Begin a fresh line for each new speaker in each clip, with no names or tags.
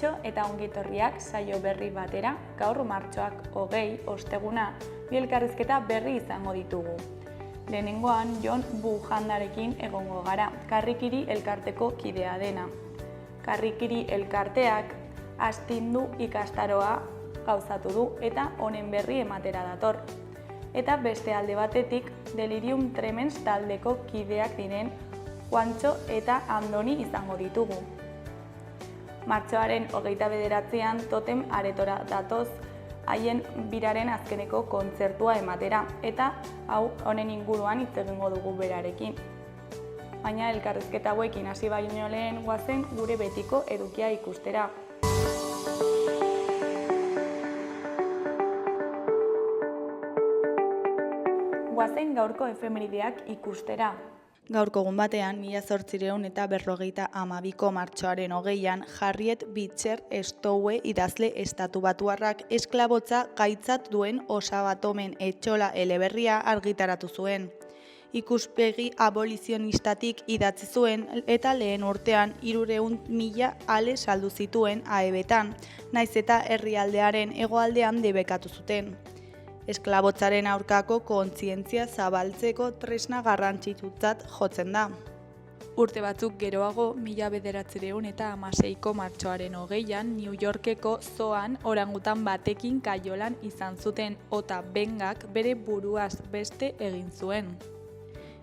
Kaixo eta ongitorriak saio berri batera, gaur martxoak 20 osteguna, bi elkarrizketa berri izango ditugu. Lehenengoan Jon Bujandarekin egongo gara, Karrikiri elkarteko kidea dena. Karrikiri elkarteak astindu ikastaroa gauzatu du eta honen berri ematera dator. Eta beste alde batetik, Delirium Tremens taldeko kideak diren Juantxo eta Andoni izango ditugu. Martxoaren 29an Totem aretora datoz haien biraren azkeneko kontzertua ematera eta hau honen inguruan hitz egingo dugu berarekin. Baina elkarrizketa hauekin hasi baino lehen goazen gure betiko edukia ikustera. Goazen gaurko efemerideak ikustera. Gaurko egun batean, 1852ko martxoaren 20an, Harriet Beecher Stowe idazle estatubatuarrak esklabotza gaitzat duen osabatomen etxola eleberria argitaratu zuen. Ikuspegi abolizionistatik idatzi zuen eta lehen urtean 300.000 ale saldu zituen AEB-tan, nahiz eta herrialdearen hegoaldean debekatu zuten. Esklabotzaren aurkako kontzientzia zabaltzeko tresna garrantzitsutzat jotzen da. Urte batzuk geroago, 1916ko martxoaren 20an, New Yorkeko zoan orangutan batekin kaiolan izan zuten Ota Bengak bere buruaz beste egin zuen.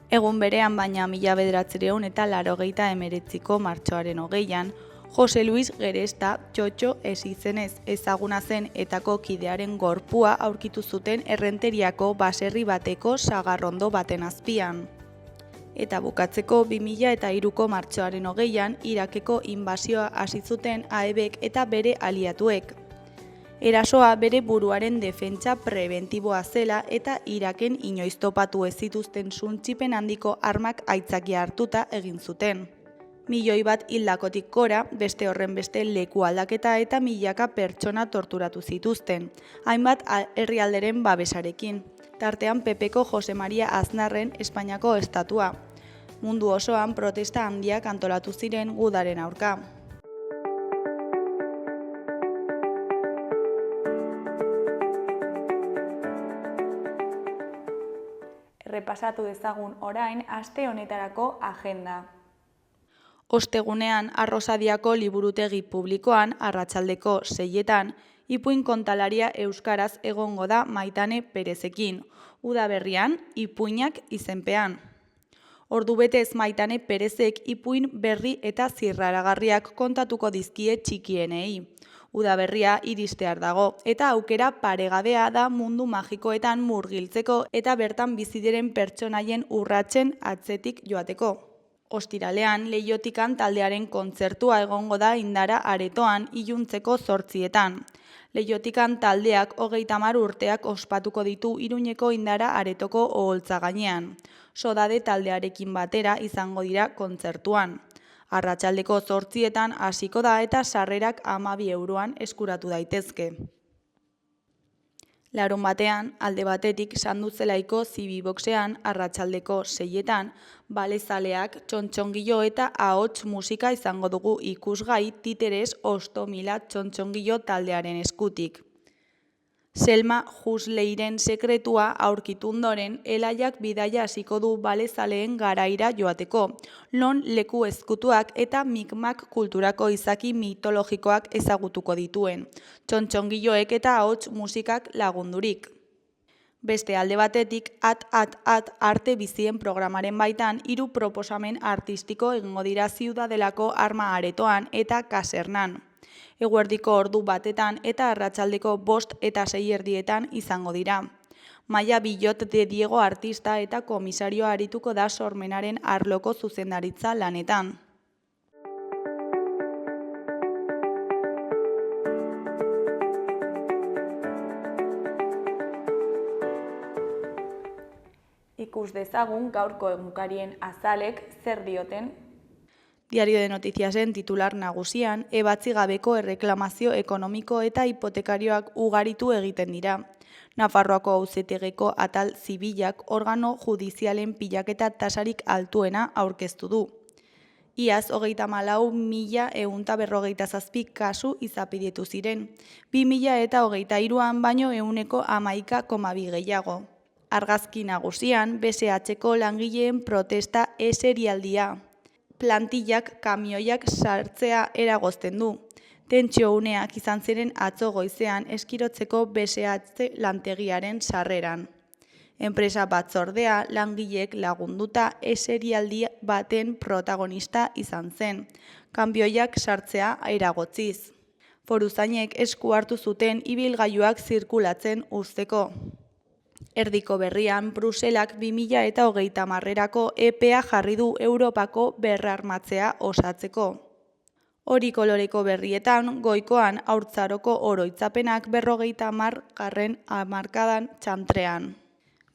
Egun berean baina 1989ko martxoaren 20an, Jose Luis Geresta Txotxo izenez ezaguna zen etako kidearen gorpua aurkitu zuten Errenteriako baserri bateko sagarrondo baten azpian. Eta bukatzeko 2003ko martxoaren 20an Irakeko inbasioa hasi zuten AEBek eta bere aliatuek. Erasoa bere buruaren defentsa prebentiboa zela eta Iraken inoiz topatu ez zituzten suntsipen handiko armak aitzakia hartuta egin zuten. 1.000.000 hildakotik gora, beste horren beste leku aldaketa eta milaka pertsona torturatu zituzten, hainbat herrialderen babesarekin, tartean Pepeko Jose Maria Aznarren Espainiako estatua. Mundu osoan protesta handiak antolatu ziren gudaren aurka. Errepasatu dezagun orain aste honetarako agenda. Ostegunean, Arrosadiako liburutegi publikoan, arratsaldeko 6etan, ipuin kontalaria euskaraz egongo da Maitane Perezekin, udaberrian, ipuinak izenpean. Ordubetez Maitane Perezek ipuin berri eta zirraragarriak kontatuko dizkie txikienei. Udaberria iristear dago, eta aukera paregabea da mundu magikoetan murgiltzeko eta bertan bizi diren pertsonaien urratsen atzetik joateko. Ostiralean, Leiotikan taldearen kontzertua egongo da Indara aretoan iluntzeko 8etan. Leiotikan taldeak 30 urteak ospatuko ditu Iruñeko Indara aretoko oholtza gainean. Sodade taldearekin batera izango dira kontzertuan. Arratsaldeko 8etan hasiko da eta sarrerak 12 euroan eskuratu daitezke. Larun batean, alde batetik Sanduzelaiko Zibiboxean arratsaldeko 6etan, balezaleak, txontxongilo eta ahots musika izango dugu ikusgai Titeres Ostomila txontxongilo taldearen eskutik. Selma Husleiren sekretua aurkitu ondoren, Elaiak bidaia hasiko du balezaleen garaira joateko, non leku ezkutuak eta mikmak kulturako izaki mitologikoak ezagutuko dituen, txontxongiloek eta ahots musikak lagundurik. Beste alde batetik, arte bizien programaren baitan 3 proposamen artistiko egingo dira Ziudadelako Arma aretoan eta Kasernan. Eguerdiko ordu batetan eta arratsaldeko 5 eta 6 erdietan izango dira. Maia Billot de Diego artista eta komisario arituko da sormenaren arloko zuzendaritza lanetan. Ikus dezagun gaurko egunkarien azalek zer dioten. Diario de Noticiasen titular nagusian, ebatzi gabeko erreklamazio ekonomiko eta hipotekarioak ugaritu egiten dira. Nafarroako auzitegiko atal zibilak organo judizialen pilaketa tasarik altuena aurkeztu du. Iaz 34.157 kasu izapidetu ziren, 2023an baino 11,2 gehiago. Argazki nagusian, BSH-ko langileen protesta eserialdia. Plantillak kamioiak sartzea eragozten du. Tentsio uneak izan ziren atzo goizean eskirotzeko BSH lantegiaren sarreran. Enpresa batzordea langileek lagunduta eserialdi baten protagonista izan zen, kanbioiak sartzea eragotziz. Foruzainek esku hartu zuten ibilgailuak zirkulatzen uzteko. Erdiko berrian, Bruselak 2030erako epea jarri du Europako berrarmatzea osatzeko. Hori koloreko berrietan, goikoan haurtzaroko oroitzapenak 50. hamarkadan txantrean.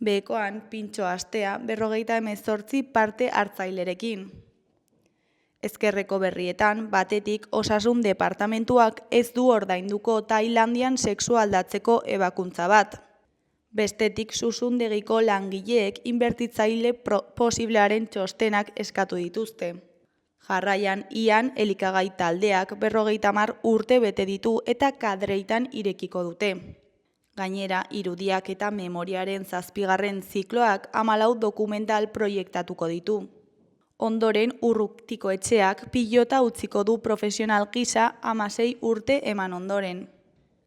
Behekoan, pintxo astea 58 parte hartzailerekin. Ezkerreko berrietan, batetik osasun departamentuak ez du ordainduko Tailandian sexua aldatzeko ebakuntza bat. Bestetik zuzundegiko langileek inbertitzaile posiblearen txostenak eskatu dituzte. Jarraian, ian elikagai taldeak 50 urte bete ditu eta kadreitan irekiko dute. Gainera, irudiak eta memoriaren 7. zikloak 14 dokumental proiektatuko ditu. Ondoren, Urrutiko etxeak pilota utziko du profesional gisa 16 urte eman ondoren.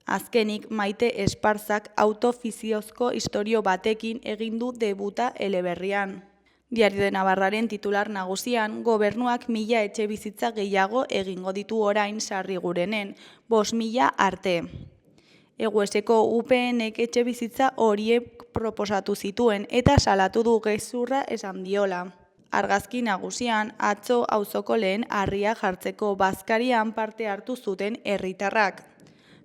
Azkenik, Maite Esparzak autofiziozko istorio batekin egin du debuta eleberrian. Diario de Navarraren titular nagusian, gobernuak 1000 etxebizitza gehiago egingo ditu orain Sarrigurenen, 5.000 arte. Egueseko UPNek etxebizitza horiek proposatu zituen eta salatu du gezurra esan diola. Argazki nagusian, atzo auzoko lehen harria jartzeko bazkarian parte hartu zuten herritarrak.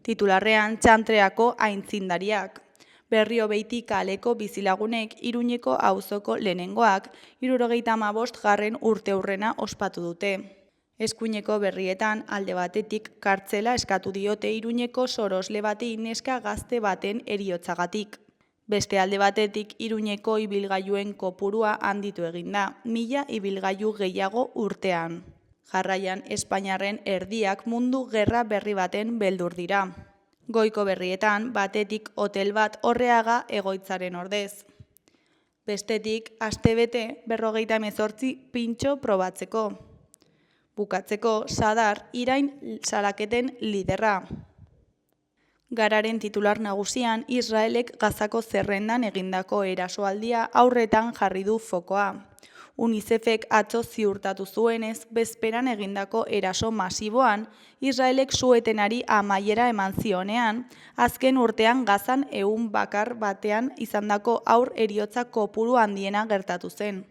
Titularrean txantreako aintzindariak. Berriobeiti kaleko bizilagunek Iruñeko auzoko lehenengoak 75. urteurrena ospatu dute. Eskuineko berrietan alde batetik kartzela eskatu diote Iruñeko sorosle bati neska gazte baten heriotzagatik. Beste alde batetik Iruñeko ibilgailuen kopurua handitu eginda, 1000 ibilgailu gehiago urtean. Jarraian, Espainiarren erdiak mundu gerra berri baten beldur dira. Goiko berrietan, batetik hotel bat Orreaga egoitzaren ordez. Bestetik, astebete 58 pintxo probatzeko. Bukatzeko, Sadar irain salaketen liderra. Gararen titular nagusian, Israelek Gazako zerrendan egindako erasoaldia aurretan jarri du fokoa. UNICEFek atzo ziurtatu zuenez, bezperan egindako eraso masiboan, Israelek suetenari amaiera eman zionean, azken urtean Gazan 100 bakar batean izandako haur heriotza kopuru handiena gertatu zen.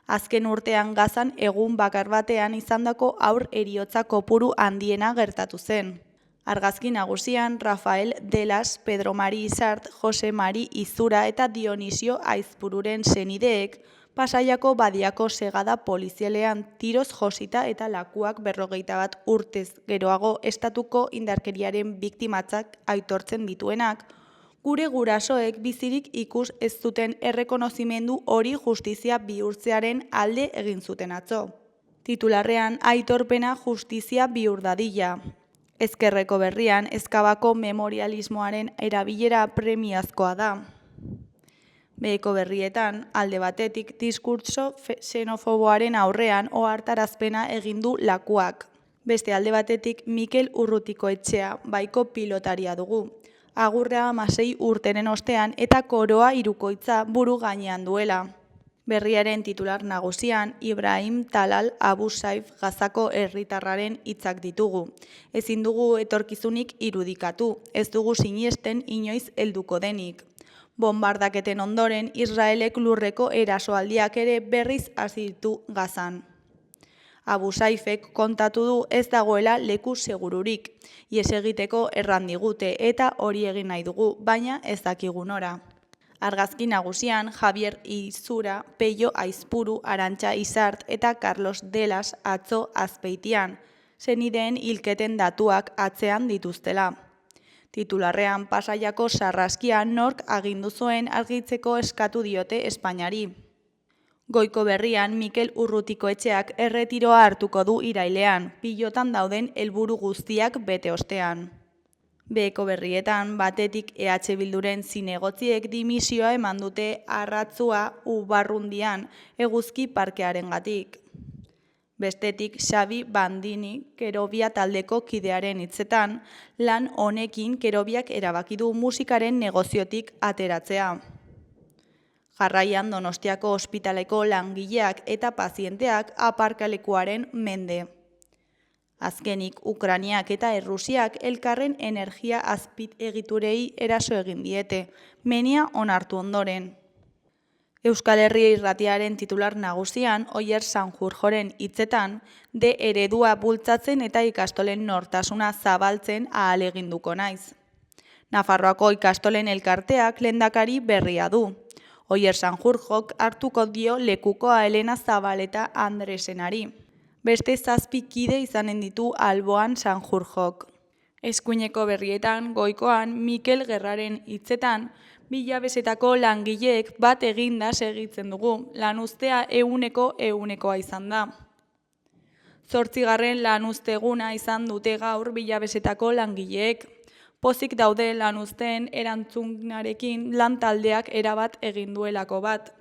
Azken urtean Gazan egun bakar batean izandako haur heriotza kopuru handiena gertatu zen. Argazki nagusian, Rafael Delas, Pedro Mari Isart, Jose Mari Izura eta Dionisio Aizpururen senideek Pasaiako badiako segada polizialean tiroz josita eta lakuak 51 urtez geroago estatuko indarkeriaren biktimatzak aitortzen dituenak, gure gurasoek bizirik ikus ez zuten errekonozimendu hori justizia bihurtzearen alde egin zuten atzo. Titularrean, aitorpena justizia bihur dadila. Ezkerreko berrian, Ezkabako memorialismoaren erabilera premiazkoa da. Beheko berrietan, alde batetik diskurtso xenofoboaren aurrean ohartarazpena egin du lakuak. Beste alde batetik Mikel Urrutiko etxea, baiko pilotaria dugu. Agurra 16 urtenen ostean eta koroa hirukoitza buru gainean duela. Berriaren titular nagusian, Ibrahim Talal Abu Saif Gazako herritarraren hitzak ditugu. Ezin dugu etorkizunik irudikatu, ez dugu sinesten inoiz helduko denik. Bombardaketen ondoren, Israelek lurreko erasoaldiak ere berriz hasi ditu Gazan. Abu Saifek kontatu du ez dagoela leku segururik, ihes egiteko erran digute eta hori egin nahi dugu, baina ez dakigu nora. Argazki nagusian, Javier Izura, Peio Aizpuru, Arantxa Isart eta Carlos Delas atzo Azpeitian, senideen hilketen datuak atzean dituztela. Titularrean, Pasaiako sarraskia nork agindu zuen argitzeko eskatu diote Espainiari. Goiko Berrian Mikel Urrutikoetxeak erretiroa hartuko du irailean, pilotan dauden helburu guztiak bete ostean. Beheko Berrietan, batetik EH Bilduren zinegotziek dimisioa eman dute Arratzua Ubarrundian eguzki parkearengatik. Bestetik, Xabi Bandini Kerobia taldeko kidearen hitzetan, lan honekin Kerobiak erabaki du musikaren negoziotik ateratzea. Jarraian Donostiako ospitaleko langileak eta pazienteak aparkalekuaren mende. Azkenik, Ukrainiak eta Errusiak elkarren energia azpiegiturei eraso egin diete, menia onartu ondoren. Euskal Herria Irratiaren titular nagusian, Oier Sanjurjoren hitzetan, de eredua bultzatzen eta ikastolen nortasuna zabaltzen ahaleginduko naiz. Nafarroako ikastolen elkarteak lehendakari berria du. Oier Sanjurjok hartuko dio lekukoa Elena Zabaleta Andresenari. Beste 7 kide izanen ditu alboan Sanjurjok. Eskuineko Berrietan, Goikoan, Mikel Gerraren hitzetan, 2 hilabetetako langileek bat eginda segitzen dugu, lanuztea 100%koa izan da. 8. lanuzteguna izan dute gaur 2 hilabetetako langileek. Pozik daude lanuzteen erantzunarekin lan taldeak erabat egin duelako bat.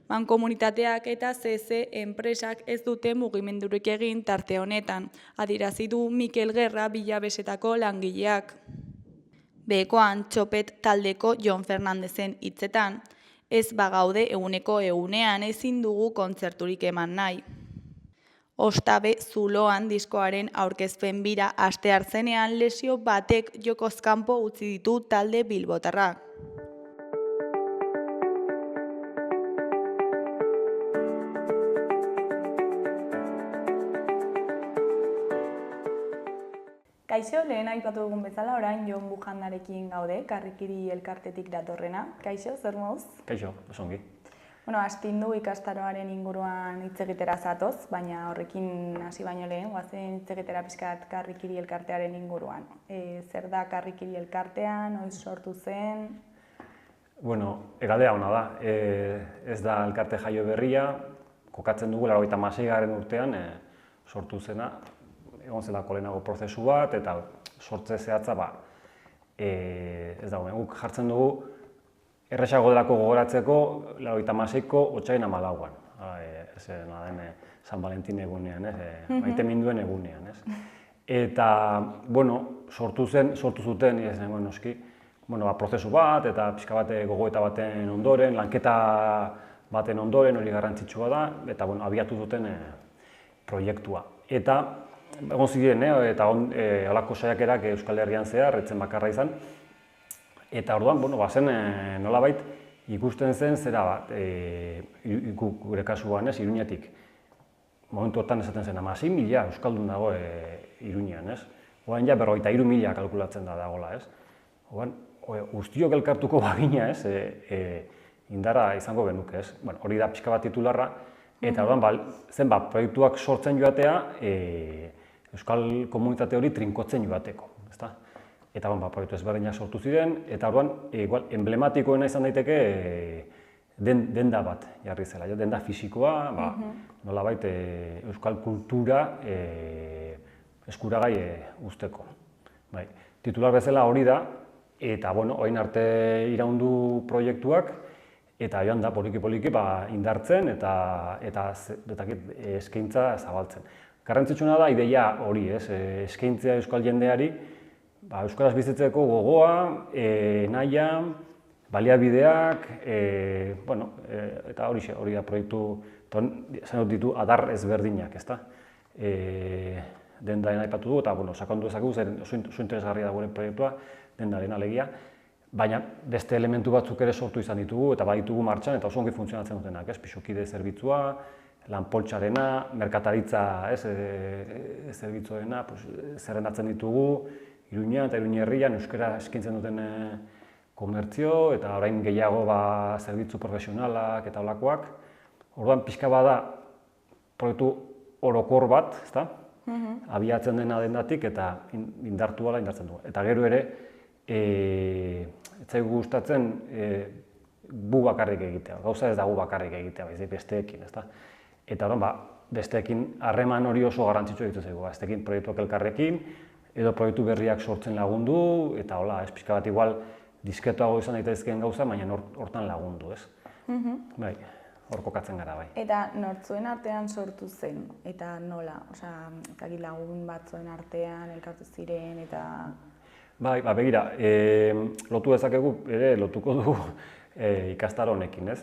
Mankomunitateak eta CC enpresak ez dute mugimendurik egin tarte honetan, adierazi du Mikel Gerra 2 hilabetetako langileak. Behekoan Txopet taldeko Jon Fernandezen hitzetan, ez bagaude 100%ean ezin dugu kontzerturik eman nahi. Ostabe Zuloan diskoaren aurkezpen bira asteartzenean lesio batek jokoz kanpo utzi ditu talde bilbotarrak. Kaixo, lehen aipatu dugun bezala, orain Jon Bujandarekin gaude, Karrikiri elkartetik datorrena. Kaixo, zer moduz?
Kaixo, oso ongi.
Astindu ikastaroaren inguruan hitz egitera zatoz, baina horrekin hasi baino lehen, goazen hitz egitera pixkat Karrikiri elkartearen inguruan. Zer da Karrikiri elkartea, noiz sortu zen?
Galdera ona da. Ez da elkarte jaio berria, kokatzen dugu 96. urtean sortu zena, egon zelako lehenago prozesu bat, eta sortze zehatza ez dago. Guk jartzen dugu, erresago delako gogoratzeko 96ko otsailaren 14an. San Valentin egunean, maite minduen egunean. Eta, sortu zuten, noski, prozesu bat, eta pixka bat gogoeta baten ondoren, lanketa baten ondoren, hori garrantzitsua da, eta abiatu duten proiektua. Eta, egon ziren, eta halako saiakerak Euskal Herrian zehar, etzen bakarra izan. Eta orduan, bazen nolabait ikusten zen zera bat, gure kasuan, Iruñetik. Momentu hortan esaten zen, 6.000 Euskaldun dago Iruñean, ez? Oain ja 53.000 kalkulatzen da dagoela, ez? Oain, guztiok elkartuko bagina, ez? Indarra izango genuke, ez? Hori da pixka bat titularra, eta orduan, zenbat proiektuak sortzen joatea, Euskal komunitate hori trinkotzen joateko, ezta? Eta proiektu ezberdinak sortu ziren, eta orduan, emblematikoena izan daiteke denda bat jarri zela, denda fisikoa, nolabait euskal kultura eskuragai uzteko. Titular bezala hori da, eta orain arte iraundu proiektuak, eta joan da poliki-poliki indartzen eta eskaintza zabaltzen. Garrantzitsuna da ideia hori, eskaintzea euskal jendeari, euskaraz bizitzeko gogoa, nahia, baliabideak, eta hori da proiektu, zen ditu adar ezberdinak, ezta? Dendaren aipatu du, eta sakondu ezaku, oso interesgarria da gure proiektua, dendaren alegia, baina beste elementu batzuk ere sortu izan ditugu, eta baditugu martxan, eta oso ongi funtzionatzen dutenak, pisokide zerbitzua, lanpoltsarena, merkataritza zerbitzuarena, zerrendatzen ditugu, Iruñean eta Iruñe herrian euskara eskaintzen duten komertzio, eta orain gehiago zerbitzu profesionalak eta holakoak. Orduan pixka bada proiektu orokor bat, ezta? Abiatzen dena dendatik eta indartu indartzen dugu. Eta gero ere, ez zaigu gustatzen gu bakarrik egitea, gauza ez da gu bakarrik egitea, baizik besteekin, ezta? Eta orduan, besteekin harreman hori oso garrantzitsua egiten zaigu, besteekin proiektuak elkarrekin, edo proiektu berriak sortzen lagundu, eta hola, pixka bat igual diskretoago izan daitezkeen gauza, baina hortan lagundu, ez? Bai, hor kokatzen gara, bai.
Eta nortzuen artean sortu zen, eta nola? Osea, lagun batzuen artean elkartu ziren, eta...
Bai, begira, lotu dezakegu, lotuko dugu ikastaro honekin, ez?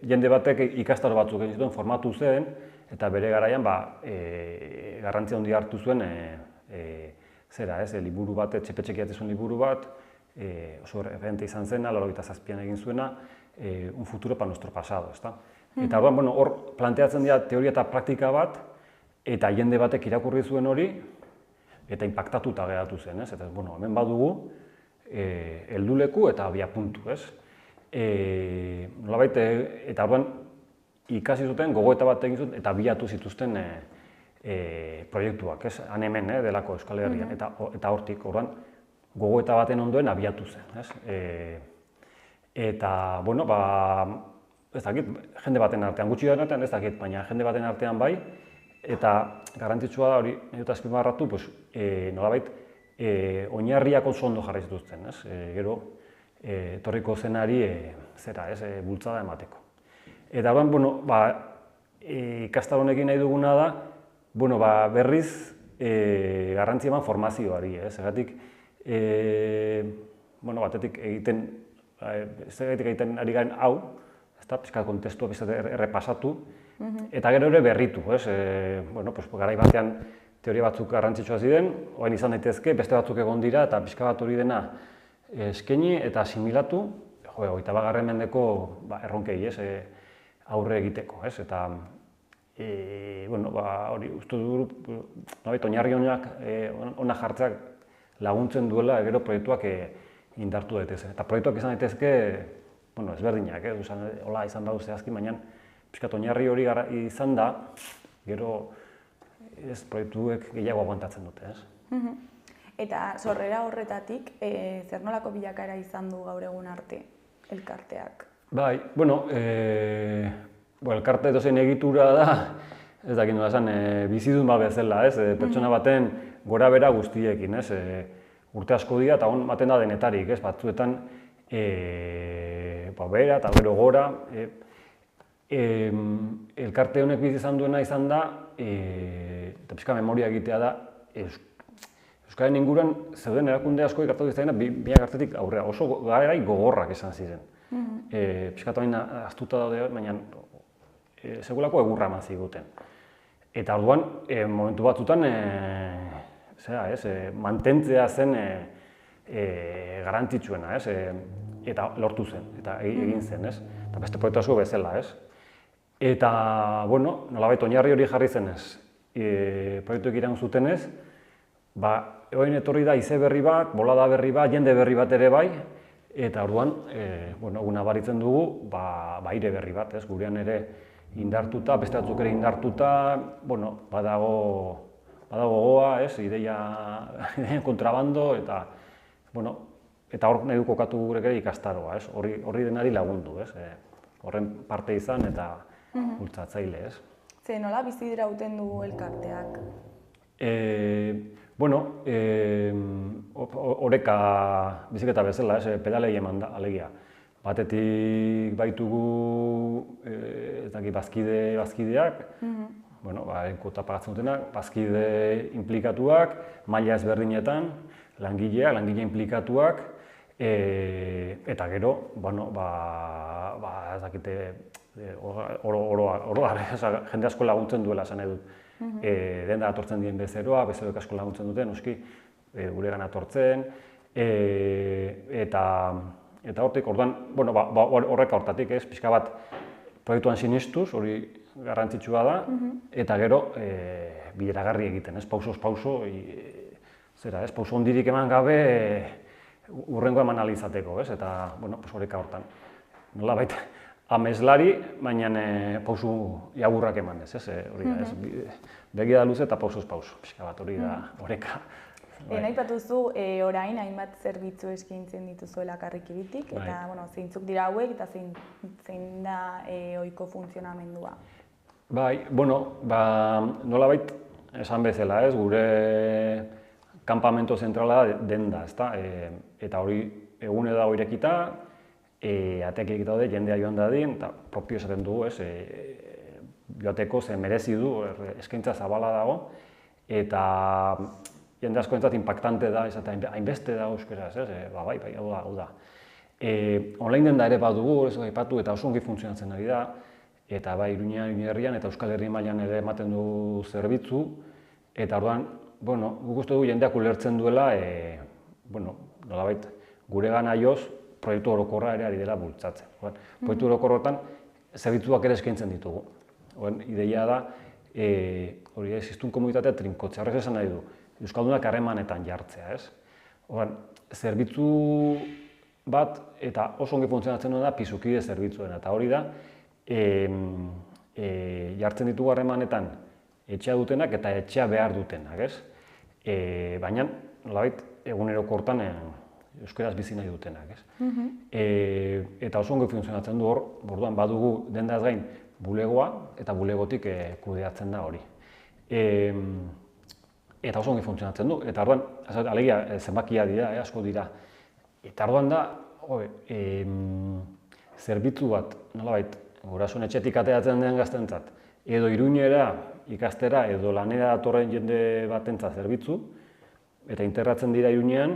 Jende batek ikastaro batzuk egin zituen formatu zen, eta bere garaian garrantzia handia hartu zuen liburu bat, txepe-txekia zuen liburu bat, oso referente izan zena, 87an egin zuena, un futuro para nuestro pasado, ezta? Eta hor planteatzen dira teoria eta praktika bat, eta jende batek irakurri zuen hori, eta inpaktatuta geratu zen, ez? Eta hemen badugu helduleku eta abiapuntu, ez? Nolabait, eta orduan ikasi zuten, gogoeta bat egin zuten, eta abiatu zituzten proiektuak, ez? Han hemen, delako Euskal Herrian, eta hortik, orduan, gogoeta baten ondoen abiatu zen, ez? Eta, ez dakit, jende baten artean, gutxi artean ez dakit, baina jende baten artean bai, eta garrantzitsua da hori, nahi dut azpimarratu, nolabait, oinarriak oso ondo jarri zituzten, ez? Gero, etorriko zenari, bultzada emateko. Eta, ikastaro honekin nahi duguna da, berriz garrantzi eman formazioari, ez? Zergatik, batetik egiten ari garen hau, pixka kontestua errepasatu, eta gero ere berritu, ez? Garai batean teoria batzuk garrantzitsua ziren, orain izan daitezke, beste batzuk egon dira, eta pixka bat hori dena eskaini eta asimilatu, 21. mendeko erronkei, aurre egiteko, ez? Eta, hori uste dugu, oinarri honak jartzeak laguntzen duela gero proiektuak indartu daitezke. Eta proiektuak izan daitezke, ezberdinak, hola izan da zehazki, baina pixkat oinarri hori izan da, gero proiektuek gehiago aguantatzen dute, ez?
Eta sorrera horretatik, zer nolako bilakaera izan du gaur egun arte elkarteak?
Bai, elkarte edozein egitura da, ez dakit nola esan, bizidun bat bezala, ez? Pertsona baten gora bera guztiekin, ez? Urte asko dira eta hon baten da denetarik, ez? Batzuetan bera eta gero gora. Elkarte honek bizi izan duena izan da, eta pixka memoria egitea da, Euskaren inguruan zeuden erakunde asko ikartatu izan biak artetik aurrera, oso garai gogorrak izan ziren. Pixka toain aztuta daude, baina segulako egurra eman ziguten. Eta orduan, momentu batzutan, mantentzea zen garrantzitsuena, eta lortu zen, eta egin zen, eta beste proiektu asko bezala. Eta, nolabait oinarri hori jarri zenez, proiektuek iraun zutenez, orain etorri da ize berri bat, bolada berri bat, jende berri bat ere bai, eta orduan, eguna baritzen dugu, aire berri bat, gurean ere indartuta, beste batzuk ere indartuta, badago gogoa, ideia kontrabando, eta hor nahi du kokatu gurek ere ikastaroa, horri denari lagundu, horren parte izan eta bultzatzaile.
Ze nola bizi dirauten du elkarteak?
Oreka biziketa bezala, pedalei eman da, alegia. Batetik baitugu bazkideak, kuota pagatzen dutenak, bazkide implikatuak, maila ezberdinetan, langile implikatuak, eta gero, ez dakite, jende asko laguntzen duela esan edut. Denda atortzen dien bezeroa, bezeroek asko laguntzen duten, noski, guregan atortzen, eta hortik, orduan, horreka hortatik, pixka bat proiektuan sinistuz, hori garrantzitsua da, eta gero bideragarri egiten, pausoz pauso, pauso hondirik eman gabe urrengo eman alizateko, eta horreka hortan. Nolabait, ameslari, baina pausu jagurrak eman ez, begia da luze eta pausoz pauso, pixka bat hori da horreka.
Nahi batuzu, orain hainbat zerbitzu eskaintzen dituzuela Karrikiritik, eta zeintzuk dira hauek eta zein da ohiko funtzionamendua?
Bai, nolabait esan bezala, gure kanpamento zentrala denda, ezta? Eta hori egune dago irekita, ateak irekita daude, jendea joan dadin, eta propio esaten dugu, joateko ze merezi du, eskaintza zabala dago, eta jende askoentzat impactante da, hainbeste da euskeraz, bai, hau da. Online denda ere badugu, aipatu, eta oso ongi funtzionatzen ari da, eta bai, Iruñean, Herrian eta Euskal Herri mailan ere ematen du zerbitzu, eta orduan, guk uste dugu jendeak ulertzen duela, nolabait, gure gana joz, proiektu orokorra ere ari dela bultzatzen. Proiektu orokorrotan, zerbitzuak ere eskaintzen ditugu. Ideia da, hori hiztun komunitatea trinkotzea, horrez esan nahi du, euskaldunak harremanetan jartzea, ez? Zerbitzu bat, eta oso ongi funtzionatzen da, pisukide zerbitzuena, eta hori da, jartzen ditugu harremanetan etxea dutenak eta etxea behar dutenak, ez? Baina, nolabait, egunerokortan euskaraz bizi nahi dutenak, ez? Eta oso ongi funtzionatzen du hor, orduan badugu dendaz gain bulegoa eta bulegotik kudeatzen da hori. Eta oso ongi funtzionatzen du, eta orduan, alegia zenbakia dira, asko dira. Eta orduan da, zerbitzu bat, nolabait, gurasoen etxetik ateratzen den gaztentzat, edo Iruñera ikastera edo lanera datorren jende batentzat zerbitzu, eta integratzen dira Iruñean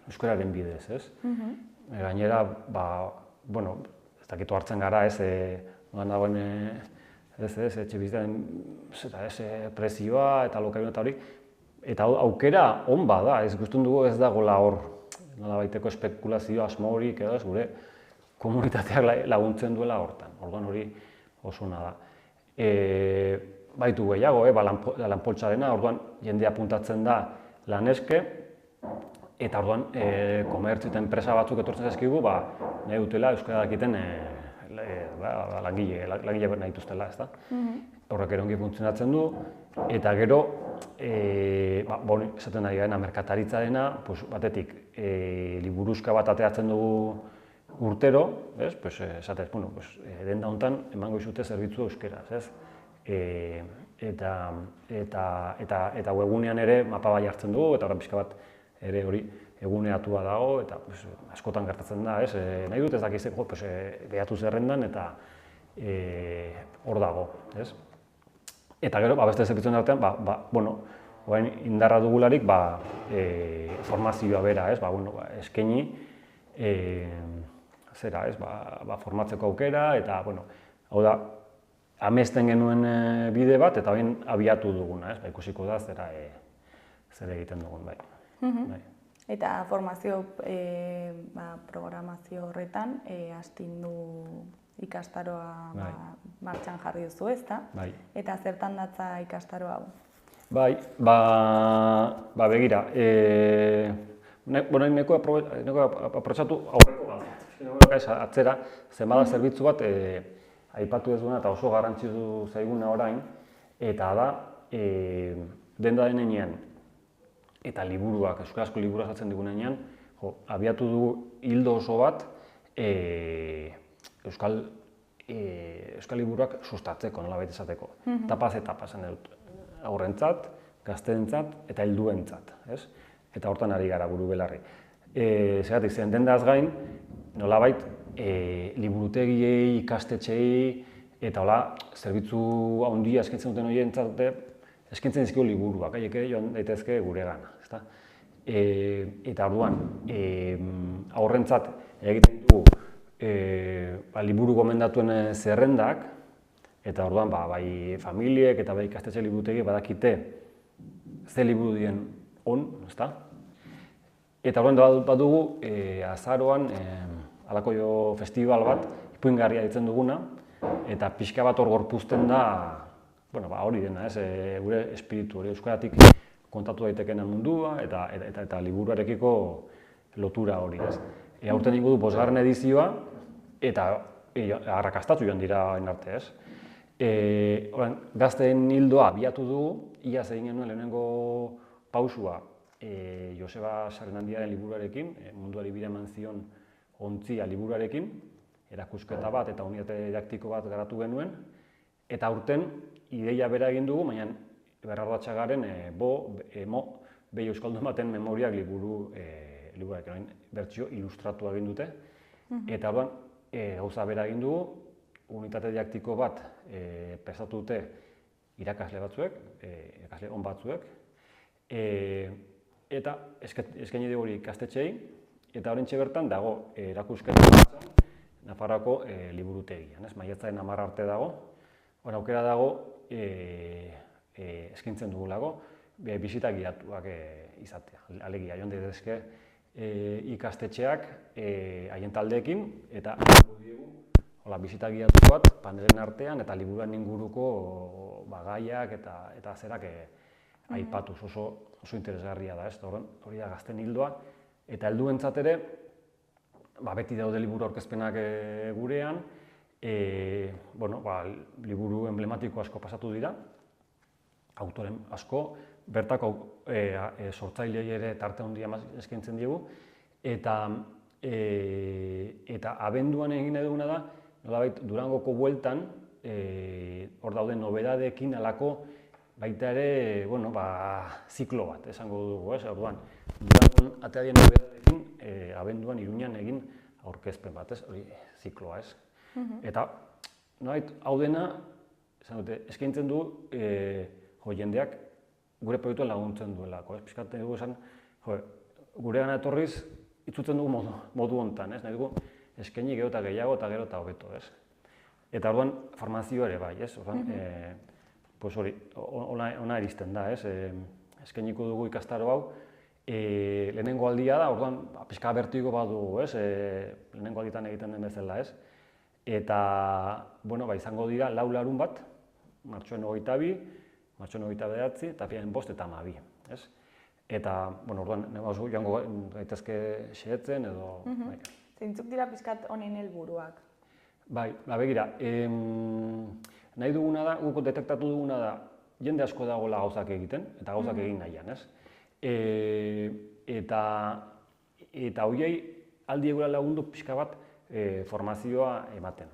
euskararen bidez, ez? Gainera, ez dakitu hartzen gara, noan dagoen, etxe bizitzen, prezioa eta lokailun eta hori, eta aukera on bada, ez guztun dugu ez dagoela hor, nolabaiteko espekulazio asmo horik edo, gure komunitateak laguntzen duela hortan, orduan hori oso ona da. Baitu gehiago, lanpoltsarena, orduan jendea apuntatzen da laneske, eta orduan komertzio eta enpresa batzuk etortzen zaizkigu, nahi dutela euskara dakiten langile nahi dituztela, ezta? Horrek ere ongi funtzionatzen du, eta gero, esaten ari garen, merkataritzarena, batetik liburuzka bat ateratzen dugu urtero, esatez, denda honetan emango izute zerbitzu euskeraz, ez? Eta webgunean ere mapa bai hartzen dugu, eta horren pixka bat ere hori eguneatua dago, eta askotan gertatzen da, ez? Nahi dut ez dakizeko, behatu zerrendan eta hor dago, ez? Eta gero, beste zerbitzuen artean, orain indarra dugularik formazioa bera, ez? Eskaini, formatzeko aukera, eta, hau da, amesten genuen bide bat, eta orain abiatu duguna, ez? Ikusiko da zer egiten dugun, bai.
Eta formazio programazio horretan, astindu ikastaroa martxan jarri duzu, ezta?
Bai.
Eta zertan datza ikastaro hau?
Bai, begira, neko aprobetxatu aurreko bat, atzera, zenbada zerbitzu bat aipatu ez duena eta oso garrantzitu zaiguna orain, eta da, denda denean eta liburuak, euskarazko liburuak zatzen digunean, abiatu dugu hildo oso bat euskal liburuak sustatzeko, nolabait esateko. Tapaz etapa esan dut, aurrentzat, gazteentzat eta helduentzat, ez? Eta hortan ari gara buru belarri. Zeratik zen dendaz gain, nolabait liburutegiei, ikastetxeei, eta hola, zerbitzu handia eskaintzen duten horientzat, eskaintzen dizkigu liburuak, haiek ere joan daitezke guregana, ezta? Eta orduan, aurrentzat egiten dugu liburu gomendatuen zerrendak, eta orduan bai familiek eta bai ikastetxe liburutegi badakite ze liburu dien on, ezta? Eta orduan badugu azaroan halako festival bat ipuingarria ditzen duguna, eta pixka bat hor gorpuzten da, hori dena, gure espiritu hori euskaratik kontatu daitekena mundua eta liburuarekiko lotura hori, ez? Aurten ingo du 5. edizioa, eta arrakastatu joan dira hain arte, ez? Gazteen hildoa abiatu dugu, iaz egin genuen lehenengo pausua Joseba Sarrenandiaren liburuarekin, munduari bide eman zion ontzia liburuarekin, erakusketa bat eta unitate didaktiko bat garatu genuen, eta aurten ideia bera egin dugu, baina Bernardo Atxagaren Behi Euskaldun baten memoriak liburuarekin, bertsio ilustratu egin dute, eta orduan gauza bera egin dugu, unitate didaktiko bat prestatu dute irakasle batzuek, irakasle on batzuek, eta eskaini dugu ikastetxeei, eta horrentxe bertan dago erakusketa martxan Nafarroako liburutegian, maiatzaren 10 arte dago, aukera dago eskaintzen dugulako, bisita gidatuak izatea. Alegia, joan daitezke ikastetxeak haien taldeekin, eta bisita gidatu bat panelen artean eta liburuan inguruko gaiak eta zerak aipatuz, oso interesgarria da, hori da gazten hildoa, eta helduentzat ere, beti daude liburu aurkezpenak gurean, liburu emblematiko asko pasatu dira, autoren asko, bertako sortzailei ere tarte handia eskaintzen diegu, eta abenduan egin nahi duguna da, nolabait Durangoko bueltan, hor dauden nobedadeekin alako baita ere, ziklo bat, esango dugu, orduan, Durangon atea dien nobedadeekin, abenduan Iruñan egin aurkezpen bat, hori zikloa, Eta, nolabait, hau dena, eskaintzen du, jendeak gure proiektuan laguntzen duelako, pixkatzen dugu esan, gurean etorriz, itzutzen dugu modu hontan, nahi dugu, eskaini gero eta gehiago eta gero eta hobeto, Eta orduan, formazioa ere bai, hori, ona iristen da, eskainiko dugu ikastaro hau, lehenengo aldia da, orduan, pixka bertigo bat dugu, lehenengo alditan egiten den bezala, Eta, izango dira, 4 larun bat, martxoen 22, martxoen 29, eta apirilaren 5 eta 12, Eta, orduan, joango gaitezke xehetzen edo...
Zeintzuk dira pixkat honen helburuak?
Bai, begira, nahi duguna da, guk detektatu duguna da, jende asko dagoela gauzak egiten, eta gauzak egin nahian, Eta horiei aldi egura lagundu pixka bat formazioa ematen.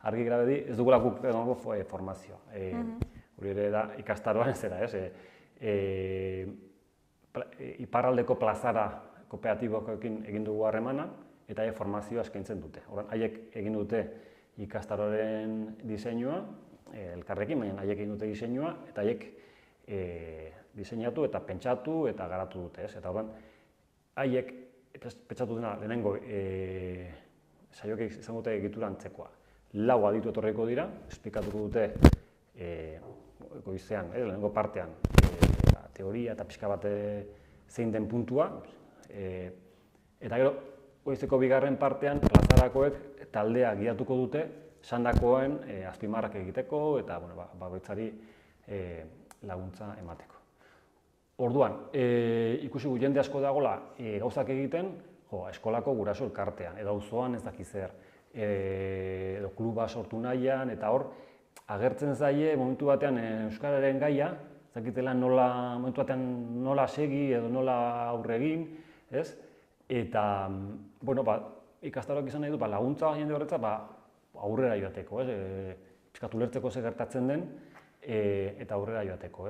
Argi grabedi, ez dugula guk egongo formazioa. Hori ere da ikastaroan zera, Iparraldeko plazara kooperatiboekin egin dugu harremana, eta haiek formazioa eskaintzen dute. Haiek egin dute ikastaroaren diseinua, elkarrekin, baina haiek egin dute diseinua, eta haiek diseinatu eta pentsatu eta garatu dute. Eta horren, haiek pentsatu dena lehenengo saioak izango dute egitura antzekoa. 4 aditu etorriko dira, esplikatuko dute goizean, lehenengo partean, teoria eta pixka bat zein den puntua, eta gero, goizeko bigarren partean, plazarakoek taldea gidatuko dute, esandakoen azpimarrak egiteko eta bakoitzari laguntza emateko. Orduan, ikusi gu jende asko dagoela gauzak egiten, eskolako guraso elkartean, edo auzoan ez dakiz zer, edo kluba sortu nahian, eta hor, agertzen zaie momentu batean euskararen gaia, ez dakitela momentu batean nola segi edo nola aurre egin, eta, ikastaroak izan nahi du, laguntza jende horretza, aurrera joateko, pixkat ulertzeko ze gertatzen den, eta aurrera joateko,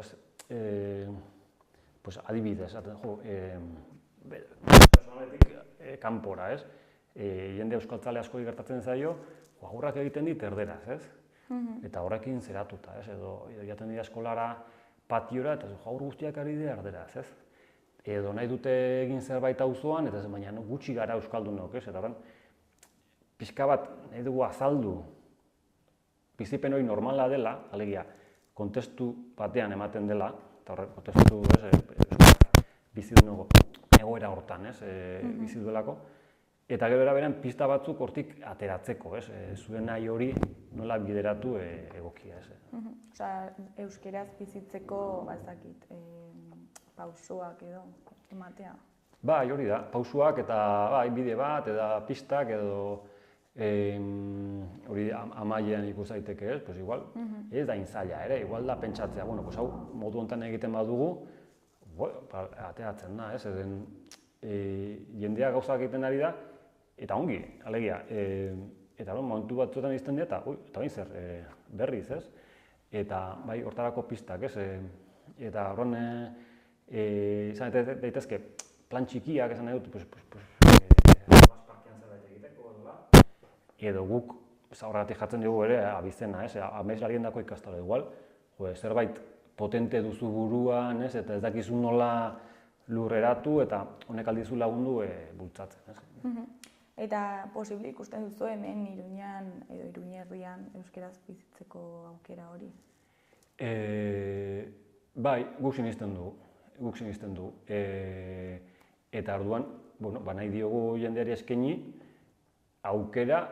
adibidez, personaletik kanpora, jende euskaltzale asko gertatzen zaio, aurrak egiten dit erderaz, eta horrekin zeratuta, edo jaten dira eskolara patiora, eta aur guztiak ari dira erderaz, edo nahi dute egin zerbait auzoan, eta baina gutxi gara euskaldunok, eta horren, pixka bat nahi dugu azaldu, bizipen hori normala dela, alegia, kontestu batean ematen dela, eta horren, kontestu biziduneko egoera hortan, bizi duelako, eta gero eraberan pista batzuk hortik ateratzeko, zuen nahi hori nola bideratu egokia.
Euskeraz bizitzeko, pausoak edo ematea?
Bai, hori da, pausoak eta bide bat, eta pistak edo hori amaiean ikus daiteke, igual ez da inzaila ere, igual da pentsatzea, hau modu honetan egiten badugu, ateratzen da, ez? Jendea gauzak egiten ari da, eta ongi, alegia. Eta momentu batzuetan izten dira, eta bain zer, berriz, ez? Eta bai, hortarako pistak, ez? Eta horren, izan daitezke, plan txikiak esan nahi dut, parkean zerbait egiteko, edo guk, horregatik jartzen dugu ere, abizena, ez? Ameslarien dako ikastaro igual, zerbait potente duzu buruan, ez? Eta ez dakizu nola lurreratu, eta honek aldizu lagundu bultzatzen, ez?
Eta posible ikusten duzu hemen Iruñan edo Iruñerrian euskeraz bizitzeko aukera hori?
Bai, guk sinisten dugu. Eta orduan, nahi diogu jendeari eskaini aukera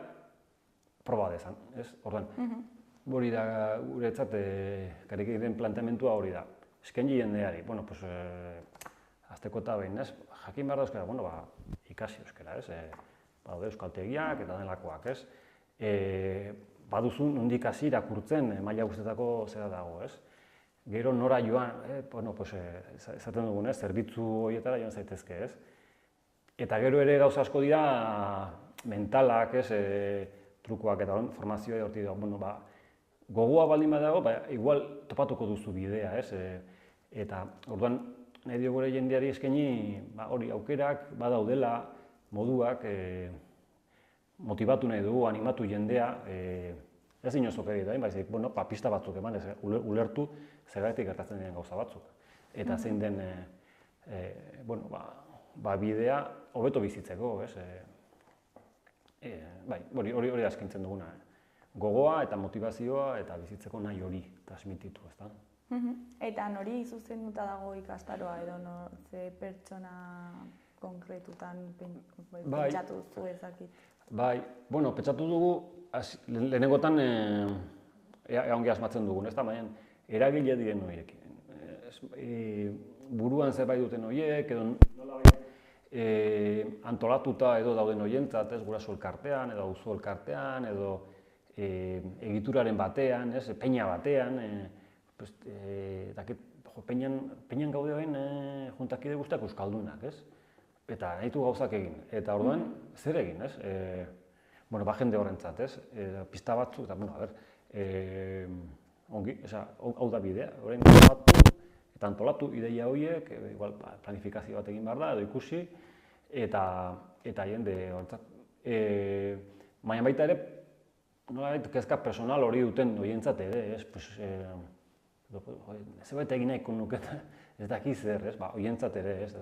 proba dezan, ez? Orduan, hori da guretzat garik egiten planteamentua hori da. Eskaini jendeari, azteko eta behin, ez? Jakin behar da euskara, ikasi euskara, ez? Badaude euskaltegiak eta delakoak, ez? Baduzu nondik hasi irakurtzen maila guztietako zera dago, ez? Gero nora joan, esaten dugun, ez? Zerbitzu horietara joan zaitezke, ez? Eta gero ere gauza asko dira mentalak, ez? Trukoak eta formazioa horti da, gogoa baldin badago, igual topatuko duzu bidea, ez? Eta orduan nahi dio gure jendeari eskaini hori aukerak badaudela, moduak motivatu nahi dugu, animatu jendea, ez inozok egiten, baizik, pista batzuk eman, ulertu zergatik gertatzen diren gauza batzuk. Eta zein den bidea hobeto bizitzeko, ez? Hori da eskaintzen duguna. Gogoa eta motivazioa eta bizitzeko nahi hori transmititu, ezta?
Eta nori zuzenduta dago ikastaroa edo ze pertsona konkretutan pentsatu duzu ezakit?
Bai, pentsatu dugu, lehenengotan ongi asmatzen dugun, ezta? Baina eragile diren horiek. Buruan zerbait duten horiek, edo nolabait antolatuta edo dauden horientzat, ez? Guraso elkartean, edo auzo elkartean, edo egituraren batean, peña batean, peñan gaude hain juntakide guztiak euskaldunak, ez? Eta nahitu gauzak egin, eta orduan zer egin, ez? Jende horrentzat, ez? Pista batzu, eta, ongi, hau da bidea, orain eta antolatu ideia horiek, planifikazio bat egin behar da, edo ikusi, eta jende horrentzat. Baina baita ere, nolabait kezka personal hori duten horientzat ere, ez? Zerbait egin nahiko nuke, ez dakiz zer, ez? Horientzat ere, ez?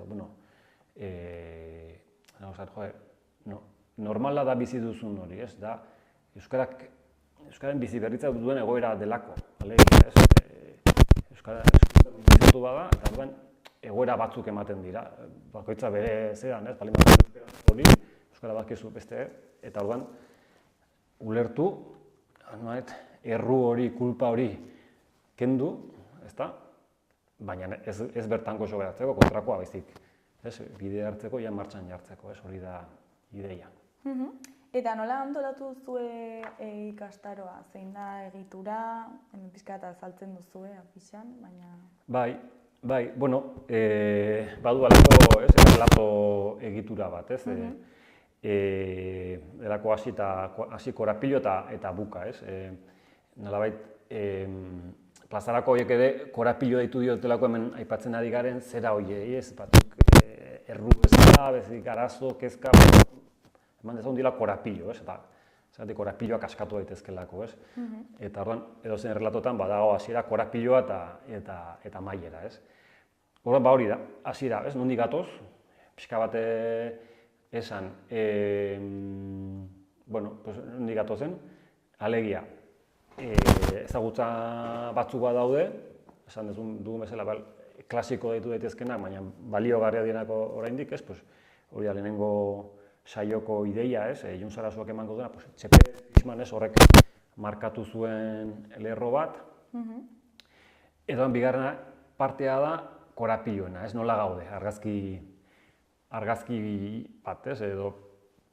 Normala da bizi duzun hori, ez? Da, Euskararen bizi berritza duen egoera delako, alegia, ez? Euskara bizatu bada, eta orduan egoera batzuk ematen dira. Bakoitza bere zeran, ez? Balin bat hori, Euskara bakizu beste, eta orduan ulertu, erru hori, kulpa hori kendu, ezta? Baina ez bertango soberatzeko, kontrakoa baizik. Bide hartzeko, martxan jartzeko, hori da ideia.
Eta nola antolatu duzue ikastaroa? Zein da egitura, hemen pixka eta azaltzen duzue afixan, baina...
Bai, badu erlato egitura bat, ez? Erako hasi korapilo eta buka, ez? Nolabait, plazarako horiek ere korapilo deitu diotelako hemen aipatzen ari garen zera horiei, ez? Batzuk erru bezala, bezik arazo, kezka, eman dezagun dira korapilo, ez? Eta korapilloak askatu daitezkelako, ez? Eta orduan, edozein errelatotan badago hasiera korapiloa eta amaiera, ez? Orduan, hori da, hasiera, ez? Nondik gatoz, pixka bat esan, nondik gatozen, alegia, ezagutza batzuk badaude, esan dugun bezala, klasiko deitu daitezkenak, baina baliogarria dienako oraindik, ez? Hori da lehenengo saioko ideia, ez? Jon Sarasuak emango duena, Txepe Fishman, ez? Horrek markatu zuen lerro bat. Edo bigarrena partea da korapiloena, ez? Nola gaude, argazki bat, ez? Edo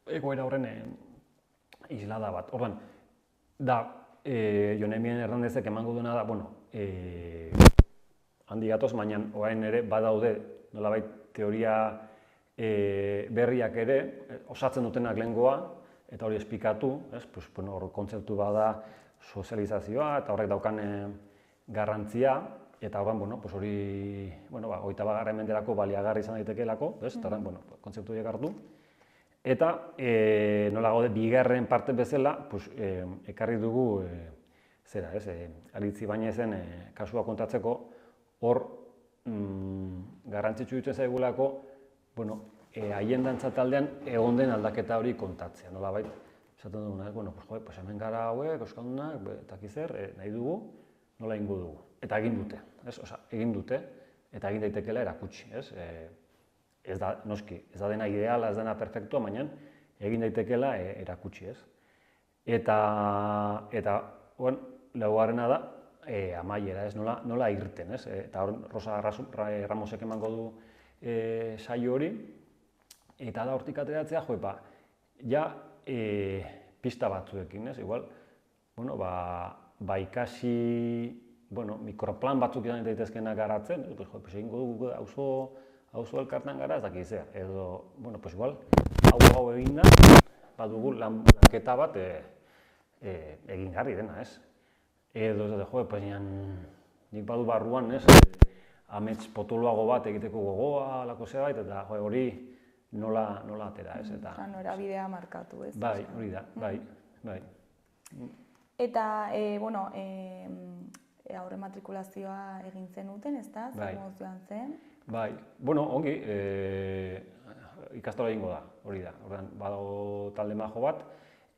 egoera horren islada bat. Orduan, da, Jon Emien Hernandezek emango duena da, handi gatoz, baina orain ere badaude nolabait teoria berriak ere osatzen dutenak lehengoa, eta hori esplikatu, hor kontzeptu bada sozializazioa eta horrek daukan garrantzia, eta horren, hori, 21. menderako baliagarri izan daitekeelako, eta horren, kontzeptu horiek hartu. Eta nola gaude, bigarren parte bezala, ekarri dugu, Aritz Ibainezen kasua kontatzeko, hor garrantzitsu ditzen zaigulako, haien dantza taldean egon den aldaketa hori kontatzea, nolabait. Esaten duguna, hemen gara hauek, euskaldunak, eta kizer, nahi dugu, nola egingo dugu. Eta egin dute, egin dute, eta egin daitekela erakutsi. Ez da, noski, ez da dena ideala, ez dena perfektua, baina egin daitekela erakutsi. Eta laugarrena da, amaiera, nola irten. Eta hor, Rosa Ramosek emango du saio hori, eta da hortik ateratzea, ja pista batzuekin, igual, ikasi, mikroplan batzuk izan daitezkeenak garatzen, egingo dugu auzo elkartan gara, ez dakit zer, edo, igual, hau eginda, badugu lanketa bat egingarri dena, ez? Edo, nik badu barruan, amets potoloago bat egiteko gogoa, lako zerbait, eta hori nola atera, ez?
Norabidea markatu, ez?
Bai, hori da, bai.
Eta, aurrematrikulazioa egin zenuten, ez da? Zer mozioan zen?
Bai, ongi, ikastola egingo da, hori da. Badago talde majo bat.